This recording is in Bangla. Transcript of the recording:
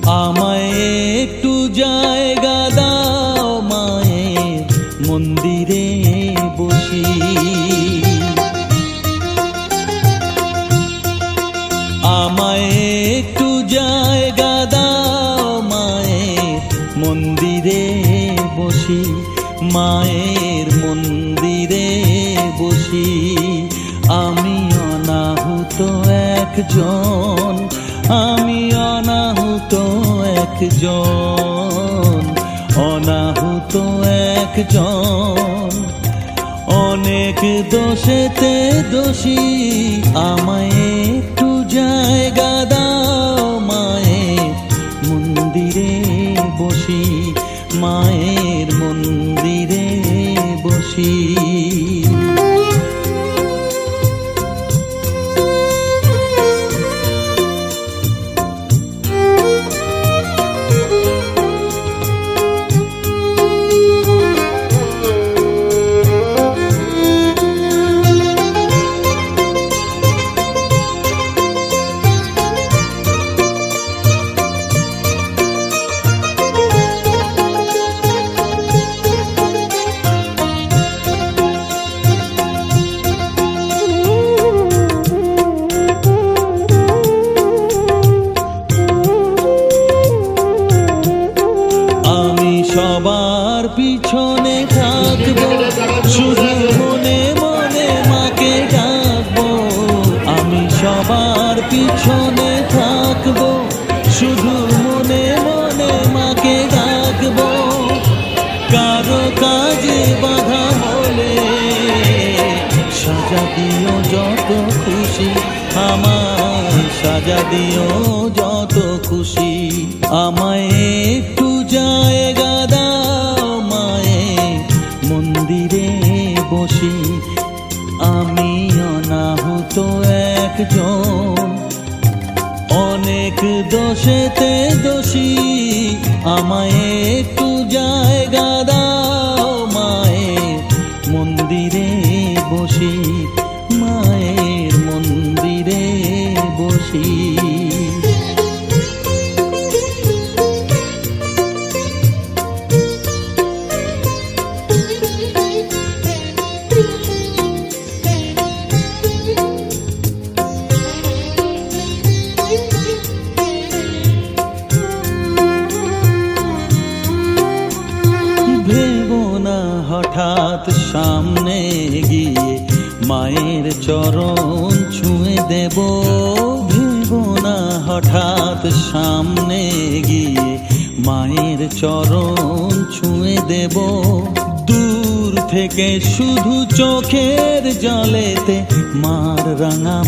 আমায় একটু জায়গা দাও মায়ের মন্দিরে বসি। আমায় একটু জায়গা দাও মায়ের মন্দিরে বসি, মায়ের মন্দিরে বসি। আমি অনাহুত একজন, আমি অনাহুত একজন, অনাহুত একজন। অনেক দোষেতে দোষী, আমায় একটু জায়গা দাও মায়ের মন্দিরে বসি, মায়ের মন্দিরে বসি। সবার পিছনে থাকবো, শুধু মনে মনে মাকে ডাকবো। আমি সবার পিছনে থাকবো, শুধু মনে মনে মাকে ডাকবো। কারো কাজে বাধা হলে সাজা দিও যত খুশি, আমায় সাজা দিও যত খুশি। আমায় একটু জায়গা দাও মায়ের মন্দিরে বসি, আমি অনাহুত একজন। অনেক দোষেতে দোষী, আমায় একটু জায়গা দাও মায়ের মন্দিরে বসি, মায়ের মন্দিরে বসি। ভেবো না হঠাৎ সামনে গিয়ে মায়ের চরণ ছুঁয়ে দেব, ভেবো না হঠাৎ সামনে গিয়ে মায়ের চরণ ছুঁয়ে দেব। দূর থেকে শুধু চোখের জলেতে মার রাঙা